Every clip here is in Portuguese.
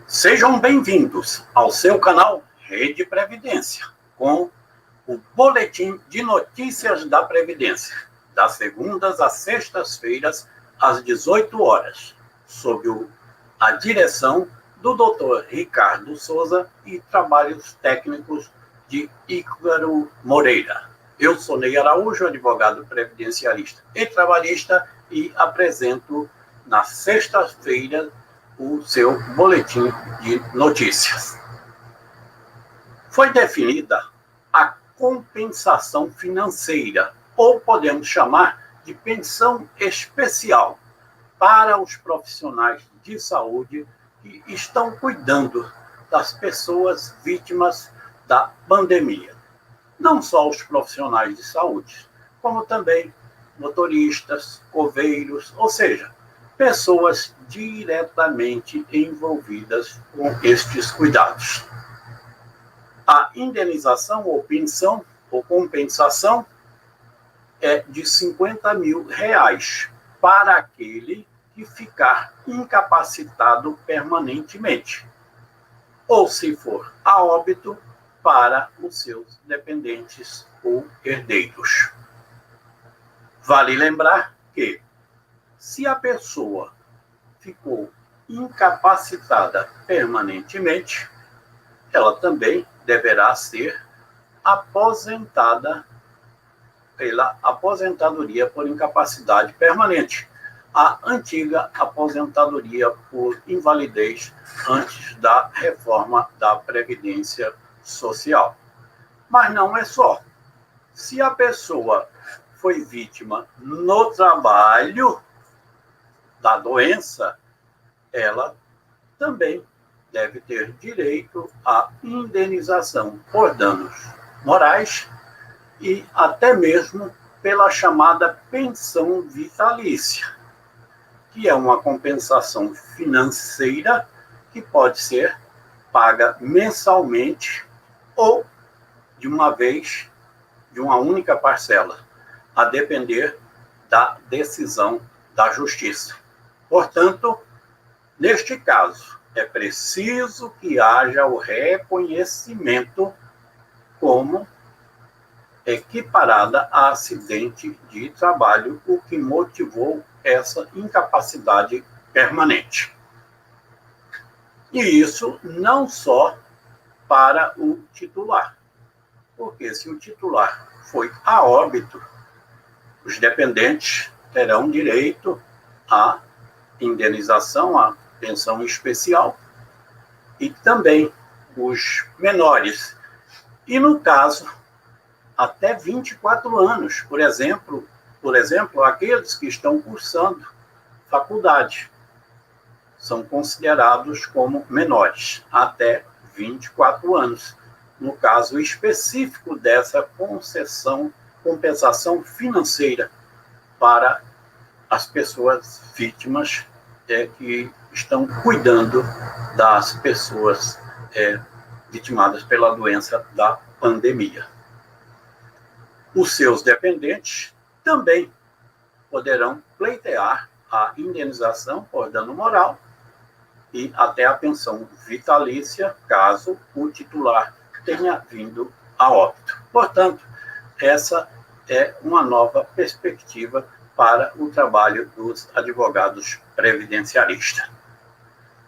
Sejam bem-vindos ao seu canal Rede Previdência, com o Boletim de Notícias da Previdência, das segundas às sextas-feiras, às 18 horas, sob a direção do Dr. Ricardo Souza e trabalhos técnicos de Ícaro Moreira. Eu sou Ney Araújo, advogado previdenciarista e trabalhista, e apresento na sexta-feira o seu boletim de notícias. Foi definida a compensação financeira, ou podemos chamar de pensão especial, para os profissionais de saúde que estão cuidando das pessoas vítimas da pandemia. Não só os profissionais de saúde, como também motoristas, coveiros, ou seja, pessoas diretamente envolvidas com estes cuidados. A indenização ou pensão ou compensação é de R$50 mil para aquele que ficar incapacitado permanentemente, ou, se for a óbito, para os seus dependentes ou herdeiros. Vale lembrar que, se a pessoa ficou incapacitada permanentemente, ela também deverá ser aposentada pela aposentadoria por incapacidade permanente, a antiga aposentadoria por invalidez antes da reforma da Previdência Social. Mas não é só. Se a pessoa foi vítima no trabalho da doença, ela também deve ter direito à indenização por danos morais e até mesmo pela chamada pensão vitalícia, que é uma compensação financeira que pode ser paga mensalmente ou de uma vez, de uma única parcela, a depender da decisão da Justiça. Portanto, neste caso, é preciso que haja o reconhecimento como equiparada a acidente de trabalho, o que motivou essa incapacidade permanente. E isso não só para o titular, porque se o titular foi a óbito, os dependentes terão direito à indenização, à pensão especial, e também os menores. E no caso, até 24 anos, por exemplo, aqueles que estão cursando faculdade, são considerados como menores, até 24 anos. No caso específico dessa compensação financeira para as pessoas vítimas que estão cuidando das pessoas vitimadas pela doença da pandemia. Os seus dependentes também poderão pleitear a indenização por dano moral e até a pensão vitalícia, caso o titular tenha vindo a óbito. Portanto, essa é uma nova perspectiva para o trabalho dos advogados previdenciaristas.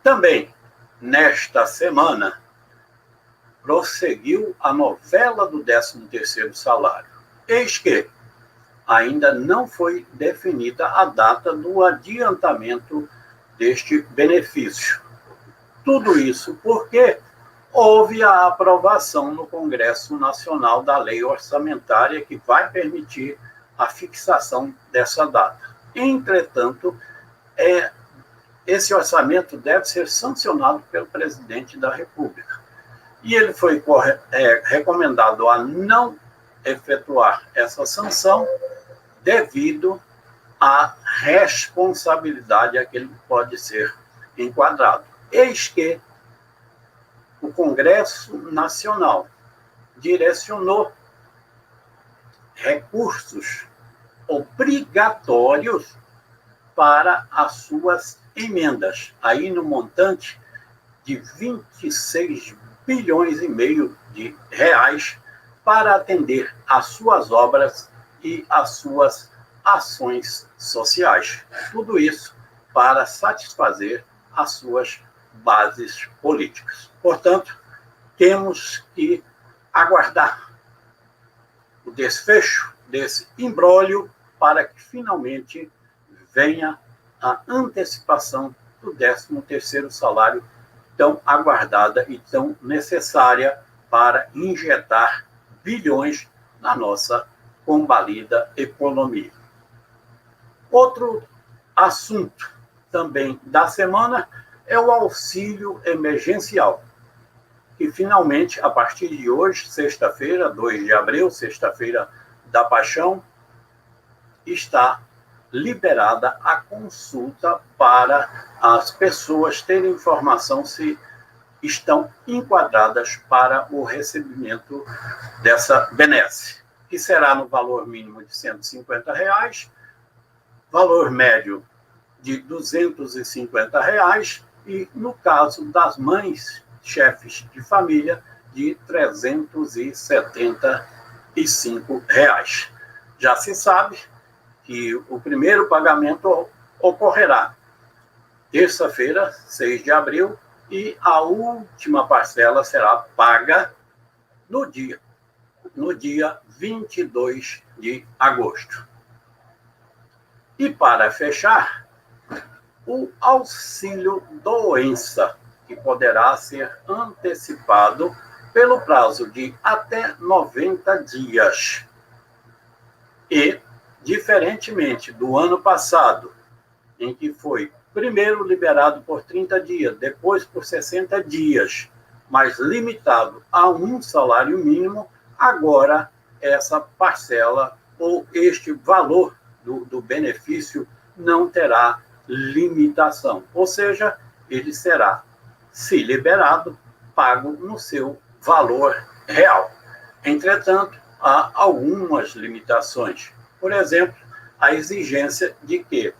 Também, nesta semana, prosseguiu a novela do 13º salário. Eis que ainda não foi definida a data do adiantamento deste benefício. Tudo isso porque houve a aprovação no Congresso Nacional da Lei Orçamentária que vai permitir a fixação dessa data. Entretanto, esse orçamento deve ser sancionado pelo presidente da República. E ele foi recomendado a não efetuar essa sanção devido à responsabilidade a que ele pode ser enquadrado. Eis que o Congresso Nacional direcionou recursos obrigatórios para as suas emendas, aí no montante de 26 bilhões e meio de reais para atender às suas obras e às suas ações sociais. Tudo isso para satisfazer as suas bases políticas. Portanto, temos que aguardar o desfecho desse imbróglio para que finalmente venha a antecipação do 13º salário tão aguardada e tão necessária para injetar bilhões na nossa combalida economia. Outro assunto também da semana é o auxílio emergencial, que finalmente, a partir de hoje, sexta-feira, 2 de abril, sexta-feira da Paixão, está liberada a consulta para as pessoas terem informação se estão enquadradas para o recebimento dessa benesse, que será no valor mínimo de R$ 150, valor médio de R$ 250 e, no caso das mães, chefes de família, de R$ 375. Já se sabe que o primeiro pagamento ocorrerá terça-feira, 6 de abril, e a última parcela será paga no dia 22 de agosto. E para fechar, o auxílio doença, que poderá ser antecipado pelo prazo de até 90 dias. E, diferentemente do ano passado, em que foi primeiro liberado por 30 dias, depois por 60 dias, mas limitado a um salário mínimo, agora essa parcela ou este valor do benefício não terá limitação. Ou seja, ele será, se liberado, pago no seu valor real. Entretanto, há algumas limitações. Por exemplo, a exigência de que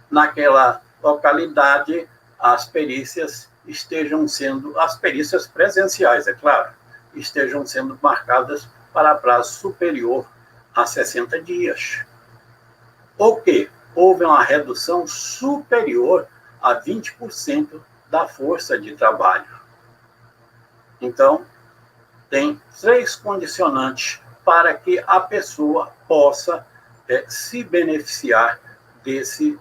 naquela localidade as perícias presenciais, é claro, estejam sendo marcadas para prazo superior a 60 dias. Ou que houve uma redução superior a 20% da força de trabalho. Então, tem 3 condicionantes para que a pessoa possa se beneficiar desse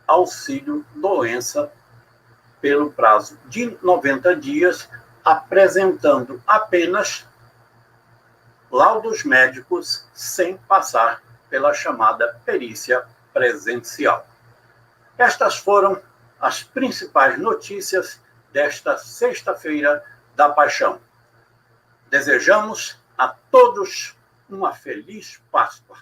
auxílio doença pelo prazo de 90 dias, apresentando apenas laudos médicos sem passar pela chamada perícia presencial. Estas foram as principais notícias desta sexta-feira da Paixão. Desejamos a todos uma feliz Páscoa.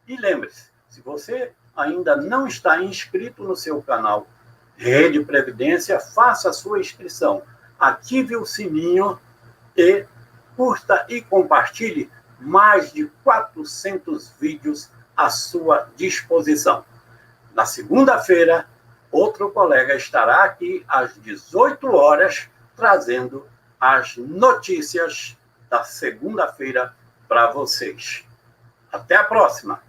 E lembre-se, se você ainda não está inscrito no seu canal Rede Previdência, faça a sua inscrição, ative o sininho e curta e compartilhe mais de 400 vídeos à sua disposição. Na segunda-feira, outro colega estará aqui às 18 horas, trazendo as notícias da segunda-feira para vocês. Até a próxima!